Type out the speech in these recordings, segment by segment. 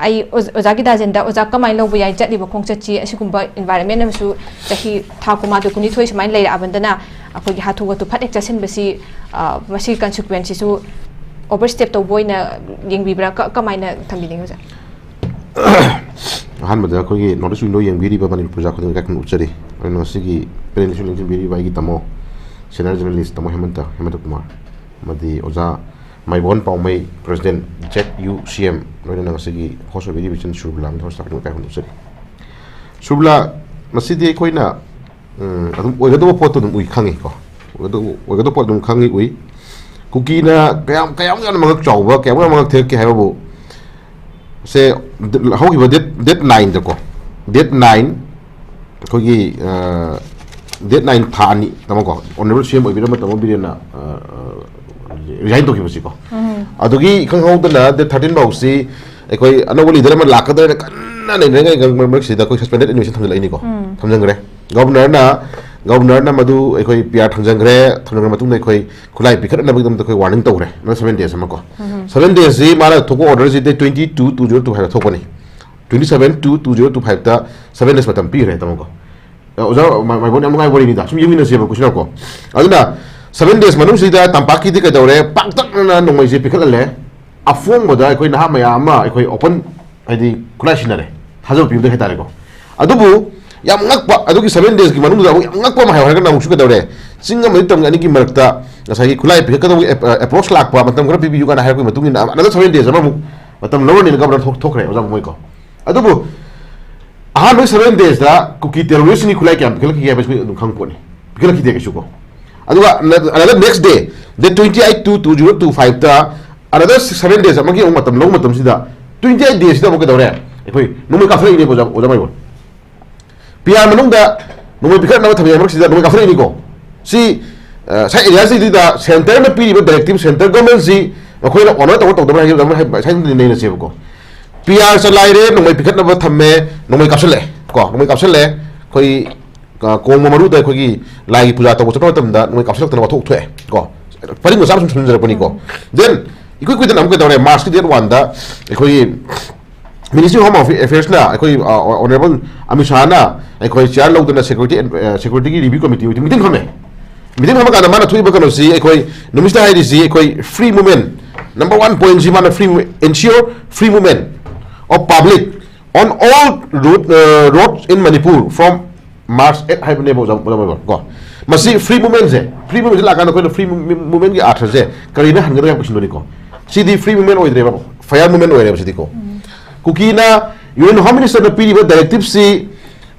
ai oja Geetajen da oja kamai lo bu yai chati ba khongchachi asigumba environment amsu chahi thakuma to kuni thoi sumai leira abandana akoi gi hathu to phatek chasin basi masi consequences su overstep to boina yengbibra kamaina thambini oja han bada ko gi notice window yengbiri ba manipur ja khudin ka kan uchari no sigi peninsular yengbiri ba gi tamo senior journalist tamo hemanta kumar madi oja mai bon pau mai president ZUCM noina na sigi hoso bidi bichin shubla mi hosta kan kan uchari shubla masidi koina adum oigado poto dum ui khangi ko oigado poto dum khangi ui Kuki na kayam yan mga chawba kaya mga mga tek kaya bo se how giba date 9 dako date 9 kogi date 9 thani tamo ko honorable CM oibira matamo birena resign to kibasi ko adugi khang hau da date 13 ba usi ekoi anawali leader ma lakada kanna nei nei gang member sida ko suspended admission thamjal ini ko thamjang re governor na madu ekoi PR thangjangre matung nei khoi khulai pikhat na bigdam khoi warning tawre na 7 days amako 7 days ji mara thoko order ji 22 2025 thokoni 27 to 2025 ta 7 days matam pi re tamako oja mai bon amngai bori ni da sum yimina se ko sina ko aduna 7 days manung si da tampaki di ka dawre pak tak na nongmai ji pikhat le afong boda ekoi na ma ya ma ekoi open adi khulai sinare hajo pi de hetare ko adubu yam ngakpa adugi 7 days ki manung da yam ngakpa ma hawa na musu ka dawre singa mai tam ani ki marakta asagi khulai pe ka dawi approach lak pa matam gra pibi yuga na ha ko matung ina another 7 days ama matam lower ni governor thokre oja moi ko adubu aha no 7 days da Kuki terrorist ni khulai kyam khel ki ya bes khang po ni khel ki de ke shuko aduga another next day the 28 to 2025 ta another 7 days ama ki matam lo matam sida 28 days da mo ka dawre ekoi no mai ka fre ni oja mai bon PR manung da nungoi pikir nama thamya mak sida nungoi kafre ini ko si sai area si da center na piri directive center government si makoi na honor taw da hai da sai ni nei na se ko PR sa lai re nungoi pikir na thamme nungoi kapsele ko nungoi kapsele koi ko maru da koi lai puja taw chakra tam da nungoi kapsele ta thok thwe ko pari mo sam sun jara pani ko then ikoi da nam ko da march ki date 1 da koi Ministry of Home Affairs na ekoi honorable Amisha na ekoi chair log na security review committee meeting khame kana mana thui ba kana si ekoi nomista hai si ekoi free movement number 1 point si mana ensure free movement of public on all roads in Manipur from March 8 hai bane bo go masi free movement la kana ko free movement gi arthar je karina hangara yam kushin ni ko si di free movement oidre ba fire movement oidre ba si ko Kuki na UN Home Minister na pili ba directive si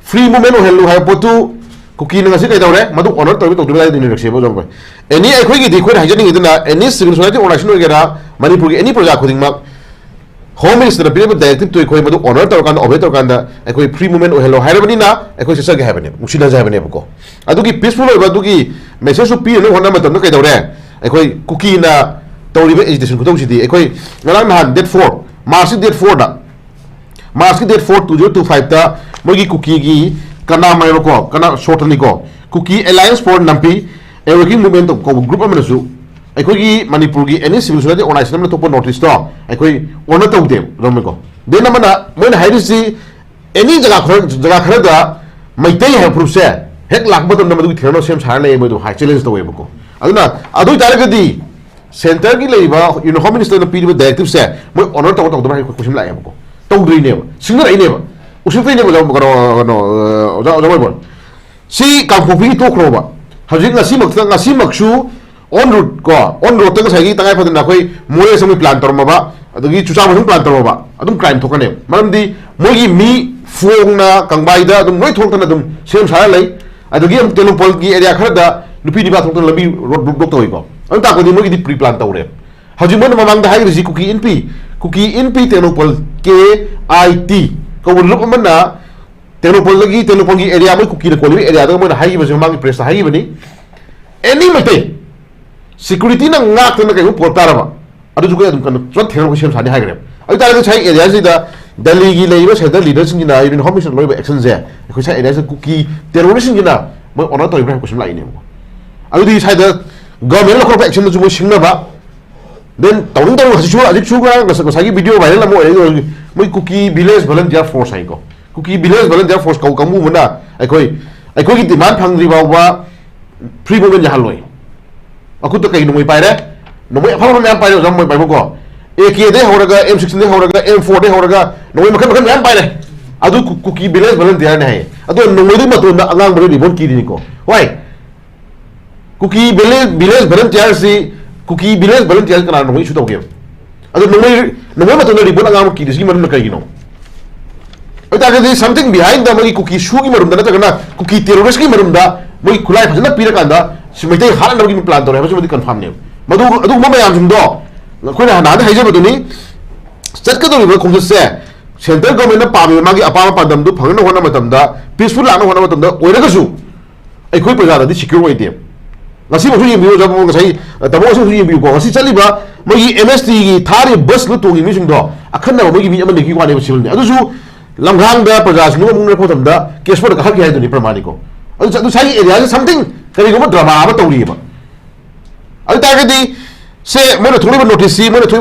free movement o hello hai potu Kuki na ngasi kai dawre madu honor tawi to dulai din rakse bo jong any ai khoi gi di khoi hajani gi na any civil society organization ogera Manipur gi any praja khuding mak Home Minister na pili ba directive to khoi madu honor taw kan obey taw kan da khoi free movement o hello hai rabani na khoi sesa ge habane musina ja habane ko adu gi peaceful ba du gi message su pi no honna matam na kai dawre khoi Kuki na tawri ba agitation ko tawsi di khoi ngalang nahan date 4 March date 4 da March date 4 2025 ta mogi Kuki gi kana mai ko kana short ni ko Kuki Alliance for Nampi a working movement ko group amena su ai gi Manipur gi any civil society organization na to notice to ai ona to de rom ko de na mana moi hai si any jaga khara da mai tai ha proof se hek lak ba to na madu theno sem sar le mo do high challenge to we ko aduna adu tare ga di center gi leiba Home Minister na pidi directive se moi honor to ba ko kusim la ko tawdri ne singar ai ne ba usul fe ne ba no oja moi bon si kam phopi to khro ba hajik ngasi maksu on road ta sai gi tangai phadan na khoi moye sami plan tor ma ba adugi chucha ma plan tor ba adum crime thokane maram di mogi mi fuong na kangbai da adum noi thok ta na adum sem sa lai adugi am telopol gi area khar da lupi di ba thok ta labi road block to ko an ta ko di mogi di pre plan tawre hajik mon mamang da hai ri Kuki NP telopol KIT ko lup mana telopol gi area mo Kuki na ko area da mo na hai ba mang press hai ba ni any mate security na ngak na kai portara ba adu juga adum kan chon thero ko sem sani hai gre ai ta ga chai area si da Delhi gi leiba center leaders gi na Union Home Minister loiba action je ko chai area sa Kuki terrorist gi na mo ona to ibra ko sem lai ne mo adu di sai da government ko action na ju mo singna ba then tawung hasu ga sa gi video viral mo moi Kuki village volunteer force hai ko Kuki village volunteer force kau kamu mana ai koi ki demand phang ri ba wa free movement ya haloi aku to kai no moi pai re no moi phang me pai ro moi pai ko AK de horaga M16 de horaga M4 de horaga no moi makan me pai re adu Kuki village volunteer ne hai adu no moi du matu na angang bari ribon ki ni ko why Kuki village volunteer si Kuki village volunteer kana no moi chu to ge adu no moi matu na ribon angang ki dis ki man kai no oi something behind the magi Kuki shu ki marum da na Kuki terrorist ki marum da moi kulai phajana pira kanda simai haran da gi plan to re madi confirm ne madu adu mo mayam jum do ko na na haije badu ni set ka do ri khong se center government na pa mi magi apa pa dam du phangna hona matam da peaceful la na hona matam da oira ga su ai koi praja da secure oi de ngasi mo su yim biu ja mo ngai tamo su yim biu ko ngasi chali ba magi MST gi thari bus lu to gi mi sum do akhan na magi mi amani gi wa ne sil ne adu su lamghang da praja su mo mung ko tam da case for ka ha ki hai du ni pramani ko adu sai area something kari go drama ba to ri ba adu ta di se mo na thori ba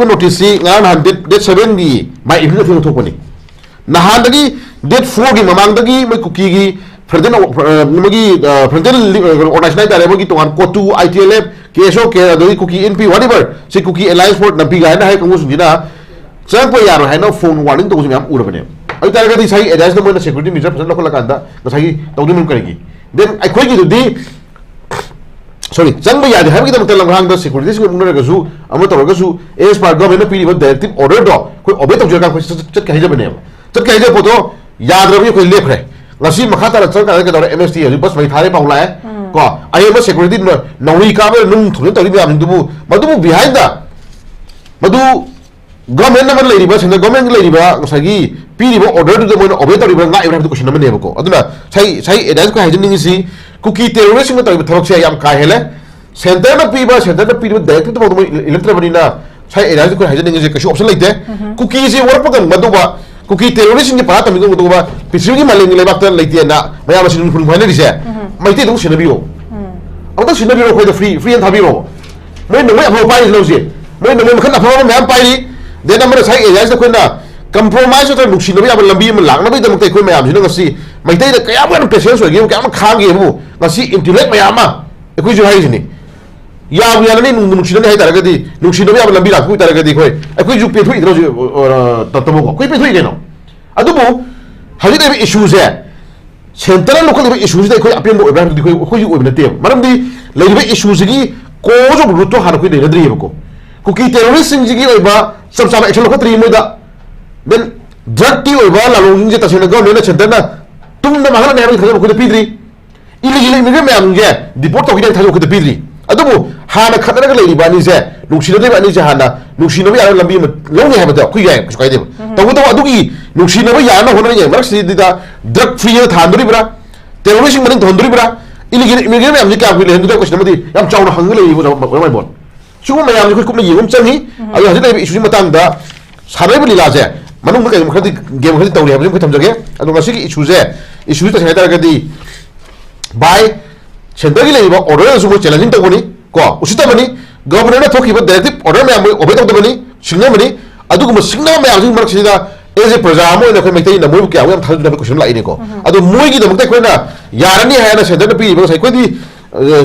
notice ngan han date 7 di mai ibnu thong thok ni na han dagi date 4 gi mamang dagi mai Kuki gi further magi further organization da magi to an ko tu ITLF KSO ke dagi Kuki NP whatever se Kuki alliance for na pi ga na hai kamu sujina chang pa yaro hai no phone warning to sum yam ura bane ai ta ga di sai adjust mo na security measure phasal lokala kanda na sai to dum kari gi then ai khoi gi di sorry chang ba ya de ha gi da lang hang da security sing mo na ga su amo to ga su as par government pi directive order do khoi obe to ga khoi chat ka hije bane chat ka hije poto yaad rabi khoi lep re ngasi makha ta chang ka ga da MST hi bus mai thare pa la ko ai ma security no wi ka ba nung thun to ri ba min du madu behind da madu government na lei ba senda government lei ba ngasagi pi ri order du mo obe to ri ba ngai ra du question na ne ba ko aduna sai advance ko hije ni si Kuki terrorist में तो थोक से याम का हेले centre में पीबा direct तो बहुत इलेक्ट्रिक बनी ना साइ एरिया को हाइजन नहीं कैसे ऑप्शन लेते Kuki से वर्क पकड़ मधुबा Kuki terrorist ने पता तमिल मधुबा पिछले की मालेंगे ले बात लेते ना मैं आप सिर्फ फुल फाइनल दिसे मैं इतने तो सिनेबियो अब तो सिनेबियो कोई तो फ्री एंड थाबियो मैं नंबर अपना पाई लो जी मैं नंबर में खन्ना अपना मैं पाई देना मेरे साइ एरिया से कोई ना compromise तो नुकसान भी आप लंबी में लागना भी दमकते कोई मैं आप जिन्होंने कसी मैं इतने क्या आप पेशेंस हो गया क्या आप खाएंगे वो ngasi intellect mayama ekoi ju hai jini ya bu ya ni nuksina ni hai tara gadi nuksina bi ablam bi la ku tara gadi khoi ekoi ju pe thui dro ju tatamo ko koi pe thui deno adu bu haji de issues hai central local issues de khoi apem bo ibrahim di khoi ju obna te maram di leibe issues gi ko jo bu to har khoi de dri ko Kuki terrorist sing gi oiba sab sab action ko tri mo da then drug ki oiba la lo ngi ta sene go ne center na tum na mahana ne ba khoi ko de pidri illegal immigrant ma'am ये deport तो किधर था जो किधर पीरी adobo हाँ ना खतरा का लेडी बानी से नुकसान तो बानी से हाँ ना नुकसान भी यार लंबी में लोग हैं बताओ कोई है कुछ कह दे तो वो अदुगी नुकसान भी यार ना होना नहीं है मगर सीधी दा drug free है था अंदर ही बरा terrorism बने तो अंदर ही बरा illegal immigrant मैम जी क्या कुछ लेने तो कुछ नहीं मती यार चावल हंग ले वो जो मैं बोल शुरू में यार कुछ ये हम चंगी अगर हज़ार इशू में तांग दा सारे भी लाज है मनु में कहीं मखरती गेम मखरती तौलिया मुझे कुछ समझ गया अदुग ऐसी की इशूज़ तो शहर का दी by center की लेनी बा order सुबह challenging तक बनी को उसी तरह बनी government ने थोकी बा directive order में आमे ओबे तक बनी सिंगल बनी अदु को सिंगल में आजिंग मरक सीधा as a प्रजा आमो ने कोई में तेरी नमूर क्या हुआ हम थाल जुड़ा क्वेश्चन लाई नहीं को अदु मुई की दमकते कोई ना यार नहीं है ना center पे बस कोई दी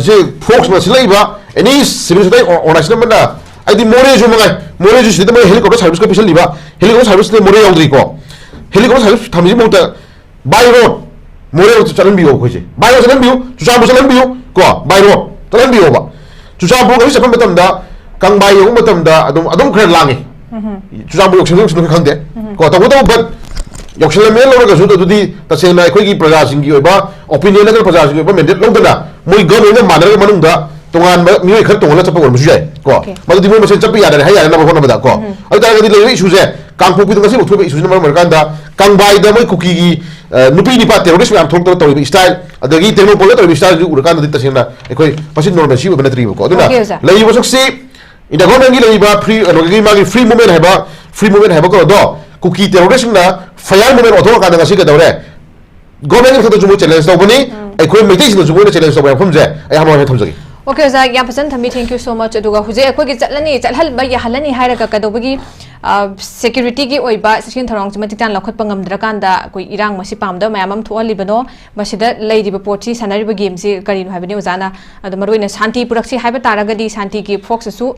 जे folks में सिलाई बा any civil society organization में ना आई दी मोरे जो सीधे में helicopter service को पिछले लिबा helicopter service ने मोरे याद रही को helicopter service थमिजी मोटा by road मोरे तो चलन भी हो कोई से बायो चलन भी हो चुचाबू भी हो को बायो चलन भी हो बा चुचाबू को सब मतलब दा कंग बायो मतलब दा अदम खर लांगे चुचाबू योक्शन सुन खंदे को तो बट योक्शन में लोग जो तो दी तसेना कोई की प्रजा सिंह की ओबा ओपिनियन अगर प्रजा सिंह ओबा मेंडेट लोगदना मोई गवर्नमेंट मानर मनung दा तोंगान मियोय खर तोंगला चप कोन सुजाय को मदु दिमो मसेन चप यादर है याना बखोन बदा को अ तागा दी लेवे इशू से कांगपो की तंगसी उठबे इशू नंबर मरकांदा कांगबाई दा मोई कुकी की नुपी निपा terrorist मैम थोक तो स्टाइल अदगी तेनो पोले तो स्टाइल जो उरकान दी तसेना एकोई पसि नॉर्मल सी बने त्रि को अदुना लेई बसक से इन द गवर्नमेंट की लेबा फ्री अनोगी मागी फ्री मूवमेंट है को दो कुकी terrorist ना फायर मूवमेंट अथवा का नगसी के दौरे गवर्नमेंट के तो जुमो चैलेंज तो बनी एकोई मेटिस न जुमो चैलेंज तो बया फमजे ए हम हम थमजगी ओके जा या पसन थमी थैंक यू सो मच अदुगा हुजे एकोई के चलनी चलहल बय हलनी हायरका कदोबगी security ki oiba section tharong chima tiktan lakhot pangam drakanda koi irang masi pamda mayamam thuali bano masida leidi ba pochi sanari ba game si kari no habini ozana adu maroina shanti puraksi haiba taragadi shanti ki fox su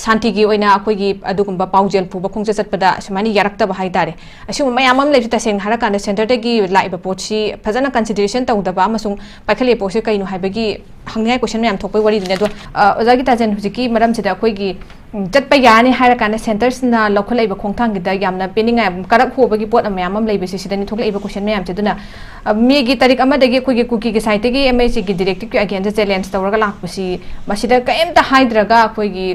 shanti ki oina akoi gi adugumba paujel pu ba khongcha chatpada samani yarakta ba haidare asu mayamam lebi ta seng harakanda center te gi laiba pochi phajana consideration tawdaba amasung pakhale pose kai no haibagi hangnai question mayam thokpai wari dune do oza Geetajen hujiki maram sida akoi gi chatpa yani harakanda centers na lokholai ba khongthang gi da yamna peninga karak hobagi pot amyamam leibe sidani thoklai ba question mayam cheduna mi gi tarik amadagi akoi gi Kuki gi site gi MHC gi directive ki again challenge tawraga lakpasi masida kaimta haidraga akoi gi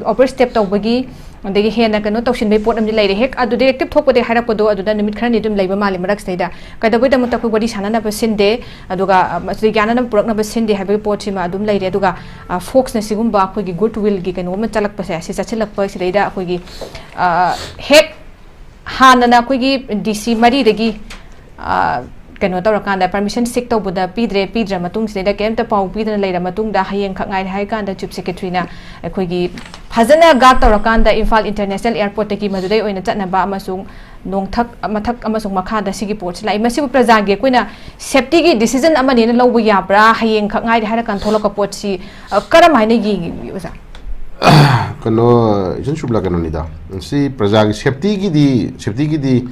overstep tawbagi andagi hena kano tawshin bai pot amji leire hek adu directive thokpode harakpodo aduda nimit khrani dum leiba mali marak staida kadaboi da mutakoi body sanana ba sinde aduga masri gyana purakna ba sinde habai pot sima adum leire aduga fox na sigumba akoi gi goodwill gi kano ma chalak pase si chachilak pa sidaida akoi gi hek hanana akoi gi DC mari dagi kano tawrakanda permission seek tawbuda pidra matung sida kemta pau pidna leira matung da hayeng khangai hai kanda chief secretary na akoi gi phajana ga tawrakanda Imphal International Airport ki madudai oina chatna ba amasung nongthak mathak amasung makha da sigi port lai masibu praja ge koina safety gi decision amani na lobu yabra hayeng khangai hai kan tholoka port si karam haine gi usa kano jen shubla kano nida si praja gi safety gi di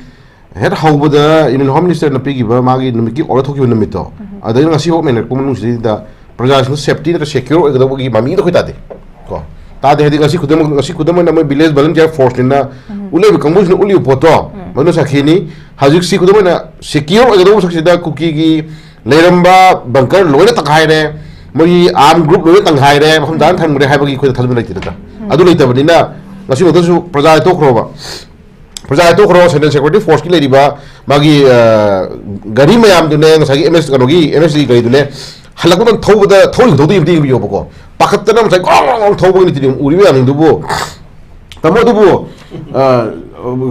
head hauba in home minister na pigi ba magi numiki ora thoki numito adai ngasi ho men ko manu si da praja safety na secure ga gi mami to khita de ko ta de hedi ngasi khudam na village volunteer force na ulai bi kangbu na uli poto manu sakhini hajik si khudam na secure ga do saksi da Kuki gi leiramba bunker loina takai re mari arm group loina tanghai re hom dan than mure haiba gi khoi thajum lai tida adu lai tabani na ngasi ho su praja to khroba praja to khro central security force ki leriba magi gari mayam dune ngasagi MS kanogi MSC gari dune halakun thobda thoi thodu imti bi yobako pakatna msai gong thobo ni tidim uri mayam dubu tamo dubu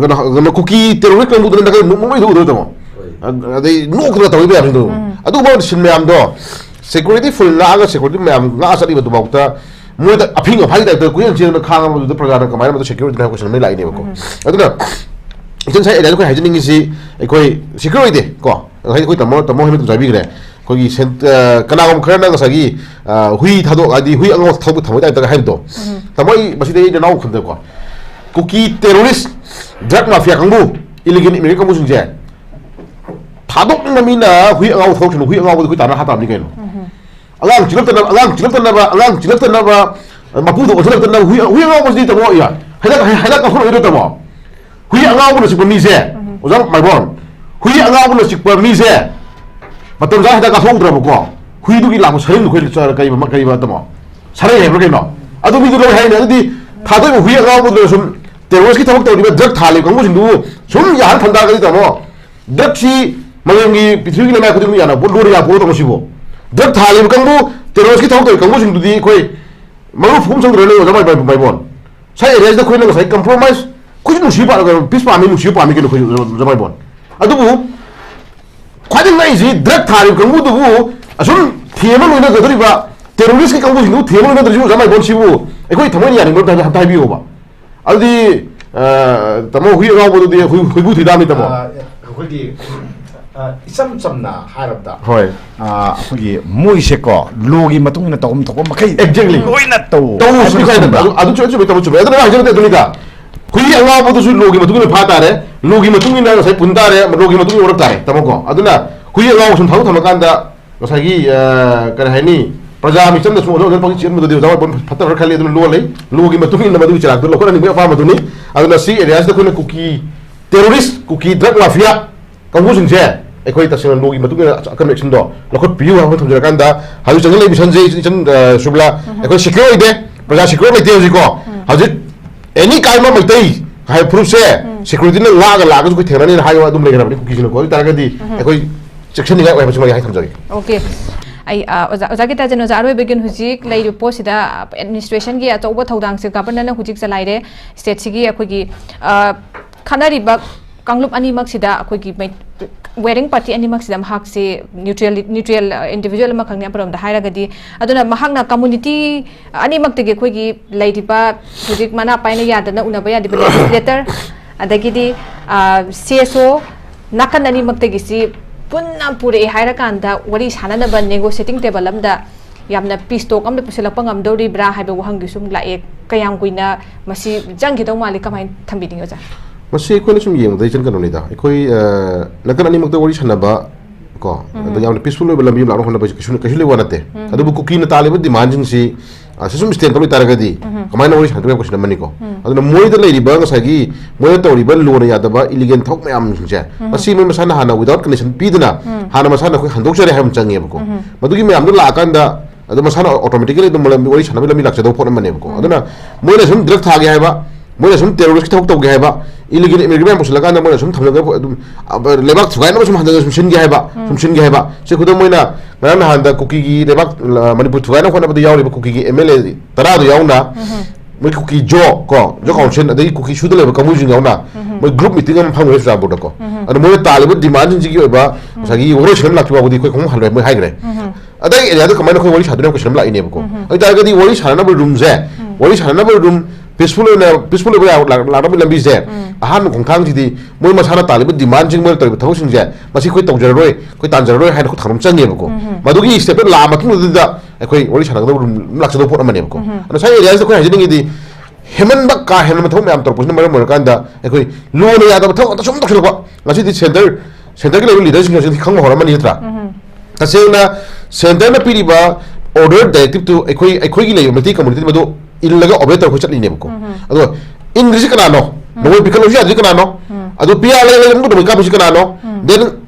gana Kuki terrorist kan dune daga mumai du tamo adai no kra tawi mayam du adu ba sin mayam do security full na ga security mayam ga asari du bauta moi da aphinga phai da ko yen chen khang ma du praja ka mai ma security na question mai lai ne ko aduna itan sai eda ko hajing si koi security ko hai koi tamo hemi tu jabi gre ko gi kana gom khana nga sagi hui thado adi hui ango thobu thamoi da hai do tamoi basi dei de nau khunda ko Kuki terrorist drug mafia kangbu illegal immigrant kangbu sungje thadok na mina hui ango thok hui ango ko tana hatam ni kaino alang chilap tana ba mapu do chilap tana hui ango basi tamo ya haida ka khoro tamo hui ango no sikpa mi se ozang mai bon hui ango no sikpa mi se matom ja haida ka thok dra ko hui du gi la mo sarin khoi char kai ba tamo sarai he bro no adu mi du lo hai na adi thadoi hui ango do sum terrorist ki thamok tawdi ba drug thali kangbu sindu sum ya han thanda ga tamo drug si mayang gi pithu gi na ma khudi ya na bo ya bo to sibo drug thali kangbu terrorist ki thamok tawdi kangbu sindu di khoi maru phum sang re lo jamai bai bon sai area da khoi na sai compromise kuj nu sipa ga pispa mi nu sipa mi ke khoi jamai bon adu bu khading nai ji drug thali kangbu du bu asum thema lo na ga dori ba terrorist ki kangbu sindu thema lo na dori jamai bon sibu e khoi thamoi ya ni lo da tai bi ho ba adi tamo hui ga bo du hui bu thi da mi tamo khoi di isam samna harabda hoi khoi moi se ko logi matung na tom thok makai exactly oina to su kai da adu chu be tamo chu be da ha jere de ka hui anga bo du su logi matung na pha ta re logi matung na sai pun ta re logi matung orak ta re tamo ko aduna hui anga sum thau thama kan da sai gi kan hai ni praja mi cham da su no pang chen mo de jawa bon phatar khali aduna lo lai logi matung na madu chirak do ko ni me fa maduni aduna si areas da ko na Kuki terrorist Kuki drug mafia kangbu sing je ekoi tasina logi matunga akam action do lokot piu ha thum jara kan da haju changal le mission je chen subla ekoi secure de praja secure le de ko haju any kai ma mai tai hai proof se security na la ga ko thera ni ha yo dum le gara ni Kuki jino ko tara ga di ekoi section ni ga wai ma hai thum jari okay ai oza Geetajen oza aroi begin hujik lai report sida administration gi atoba thodang se governor na hujik salai re state sigi akoi gi khanari ba kanglup ani mak sida akoi gi wearing party animak sidam hak se neutral individual ma khangnya param da haira gadi aduna mahakna community animak tege khoi gi laidiba project mana paina yadana unaba yadiba legislator adagidi CSO nakan animak tege si punna pure haira kanda wari sanana ba negotiating table amda yamna pistok amda pusilapang amdori bra haiba wahangi sum lae kayam kuina masi jangi daw mali kamai thambiding oja masih kau ni semua yang dari jenkan orang ida. Kau nak kan ni makta wali sana ba, kau. Ada yang peaceful level lebih belakang orang baca kesulitan wanate. Ada buku kini tali budi manjing si, sesuatu mesti yang tahu di. Kemarin wali sana tu yang kesulitan mana kau. Ada mulai tu lagi bang sagi, mulai tahu riba luar ni ada ba illegal thok macam macam. Masih memang sana hana without condition pi tu na, hana masana kau handuk cari ham canggih buku. Madu kini ambil lah akan dah. Ada masana automatically tu mulai wali sana bila milak cedok pun mana buku. Ada na mulai semua direct thagi hai ba. Mulai semua teroris kita tahu gaya ba, illegal immigrant pusulakan mulai semua thamga lebak sukai nama semua hantar semua gaya ba, semua gaya ba. Sekutu mulai na hantar Kuki gi lebak manipur sukai nama kau pada jauh lebak Kuki gi MLA tera tu jauh na, mulai Kuki jo konsen ada Kuki sudah lebak kamu jauh na, mulai group meeting am paham mulai sudah bodoh ko. Ada mulai talibut demand jigi ba, sagi orang semua laki budi kau kamu halal mulai high grade. Ada ini ada kemana kau wali satu nama kau semua ini buku. Ada lagi di wali sana nama room je, wali sana nama room peaceful boleh lalu bila bisa. Ahan kongkang jadi, mula masalah talib demand jeng mula talib tahu sih masih kau tahu jaroi, kau tahu jaroi, hai kau tharum canggih buku. Madugi step lama kini tu dah, kau wali sana tu laksa tu pun mana buku. Anu saya dia tu kau hanya jadi heman bak kah heman tahu macam terus ni mana kan dah, kau luar ni ada tahu, tak semua tak semua. Masih di center kita level leader sih jadi kang orang mana ni terah. Tapi na center na pilih ba order directive tu, kau gila mesti community madu illaga operator ko chatli ne ko ado english kana no no biology adi kana no ado pia le mo do ka bi kana no then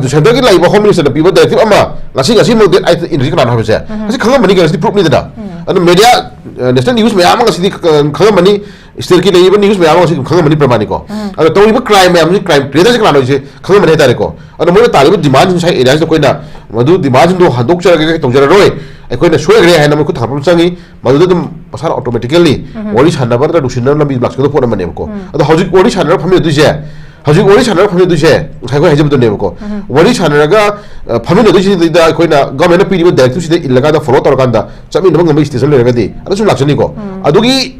center ki lai ba home minister bi ba directive ama ngasi mo english kana no ha asi khanga mani ga si proof ni da ado media national news me ama ngasi khanga mani state ki lai ba news me ama ngasi khanga mani pramani ko ado to ba crime me amni crime trader kana no si khanga mani ta re ko ado mo talib demand sai area ko na madu demand do handok chara ga to jara roi kau ni suai gaya hai nama kau thampun canggih, maksudnya tu pasal automatically wali sana pada dusun nama bilak sekolah pun nama ni buku. Atau hujung wali sana family tu je, hujung wali sana family tu je, saya kau hanya betul ni buku. Wali sana raga family tu je tidak kau na government na pilih direct tu je illaga dah follow tahu kan dah, tapi nama ngambil station le raga di, ada semua laksan ni kau. Adugi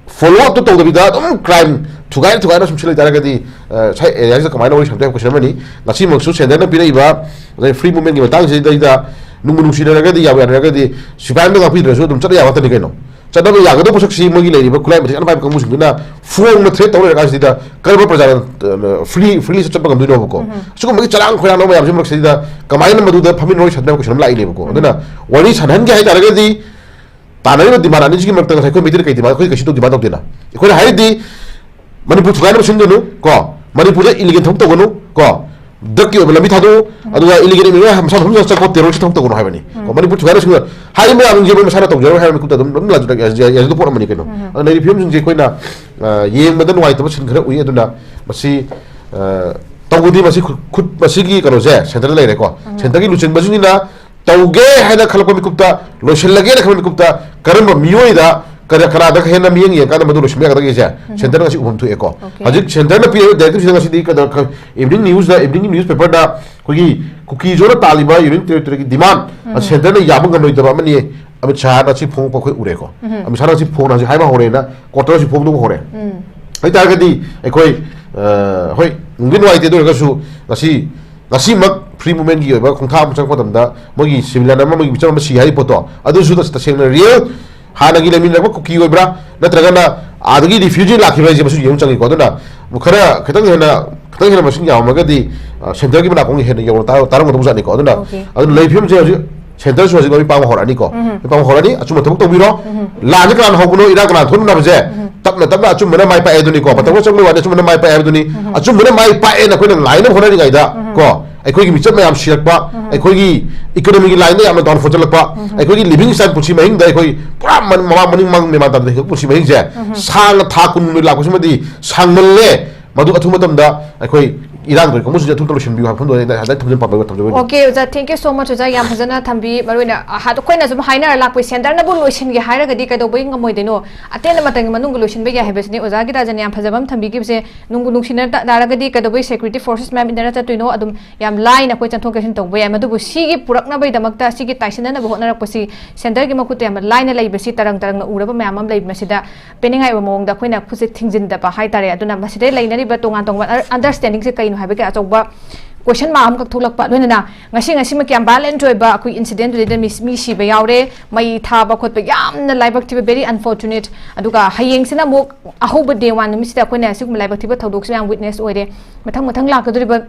follow tu tahu tapi dah, crime tugai na semua cerita raga di, saya yang kemarin wali sana tu macam ni, nasi maksud saya na pilih iba, free movement ni batang je tidak. Nunggu sih ada lagi, ya ada lagi. Supaya mereka pilih result, macam mana ya waktu ni keno. Jadi apa yang itu pusat sih mungkin lagi, berkulai macam apa kamu sih, na phone macam tahu mereka sih dah. Kalau perjalanan free secepat kamu dulu buku. Cukup mungkin jalan kau yang nama yang macam sih dah. Kemarin nama tu dah family noise ada macam mana ini buku. Ada na, wali sanan kaya ada lagi. Tanah itu di mana ni sih mereka saya kau mikir kayak di mana, kau kasih tu di mana tu na. Kau hari di manipur sukai nama sih dulu, kau manipur illegal thong tu kau. Daki orang lebih tahu, aduh illegal ini macam macam cakap teroris thong tu kau hai bani. Kau manipur sukai semua. Hari ni orang jadi masalah tahu, jadi hari ni kita tu melaju lagi, ya itu pun mana keno. Ada dari film sih kau na, yang badan white tu macam kerana uyi tu na masih tahu di masih ki kalau saya center lagi kau, center ki lucen baju ni na tahu ge hai na kalau kau mikupta, lucen lagi na kalau mikupta, kerana mioi dah. Kerana ada kena miang yang kerana betul semua kata kisah. Center nasi umum tu ekor. Jadi center na pilih dari tu kita nasi di kerana evening newspaper dah kuki zona taliba union territory demand. Center na yamung kami itu apa ni? Ami cahaya nasi phone pakai ureko. Ami cahaya nasi phone nasi hai mah hore na, quarter nasi phone tu hore. Jadi target di ekoi mungkin wajib itu nasi mak free movement gitu. Kau tham macam kau tanda, magi similar nama magi macam masih hari poto. Aduh sudah sebenarnya real. Hana gila min lagu Kuki gue bra, na terkena ada gini refugee laki baju masuk yang canggih kau tu na, mukara kita hena masuk yang mereka di center kita nak kong hena yang taruh mata pusat ni kau tu na, ada live film je center suatu kami pang horani kau, pang horani, acuma temu tu biro, lagi kan hokuno ira kan thun na beje, tapi acuma mana mai pakai tu ni kau, patut macam mana acuma mana mai pakai tu ni, acuma mana mai pakai nak kau yang lain horani kau ida kau. Ekoi macam macam siap pak, ekoi ekonomi lain dia amat down for celak pak, ekoi living style pusi mahing dah ekoi pura maning memang tak deh pusi mahing je, sang takun laku semua di sang mele मधु अथुम तमदा अखोई इरांग दो कमुस जथुम तलो शिनबी हाफुन दो हदा थमजन पाबा थमजो okay ओजा thank you so much ओजा याम फजना थंबी मरोइना हादो खोइना जुम हाइना लाक्पै centre ना बु लोइसिन गे हाइरगदी कदोबै ngमोइदेनो अतेन मतंग मनुंग लोइसिन बे या हेबसनी ओजा गी राजन याम फजबम थंबी गिबसे नुंगु नुंसिना दारगदी कदोबै सिक्युरिटी फोर्सेस मैम इनरा चतुइनो अदुम याम लाइन अखोइ चंथोकेशन तौबे या मदुबु सिगी पुरकना बै दमकता सिगी ताइसना बु होनरपसि सेंटर गी मकुते याम लाइन लैबसि तरंग तरंग उरब मैम अम लैबमसिदा पेनिंगाइ मोंगदा खोइना खुसे थिंजिनदा बा हाइतारे अदुना मसिदे लैनरि बा तोंगा तोंगा अंडरस्टैंडिंग से कइनो हाबे के अचौबा क्वेश्चन मार्क कक थोलक पा लोइना ngasi ma kyam balance joiba akui incident de mi si ba yaure mai tha ba khot ba yamna laibak thi very unfortunate aduga hayeng sina mok ahoba day one mi sida koina asik laibak thi ba thodok se witness oire mathang la ka duri ba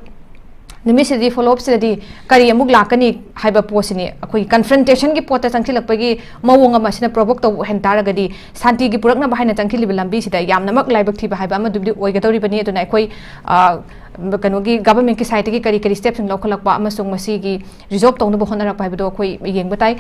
निमिसदी follow up से करी अमुक लाकनी हाइबा पोसनी अखोई confrontation की पोता चंखिलकपगी मवोंग अमसिना provoke तो हेंतारगदी शांति की पुरकना बहाइना चंखिलिब लंबी सिदा यामनमक लाइबक थी हाइबा अमा दुबदि ओइगदौरी बनी अदुना अखोई कनोगी गवर्नमेंट की साइड की करी स्टेप्स लौखलकपा अमसुंग मसीगी रिजॉल्व तौनब होनरक हाइबदो अखोई येंग बताई।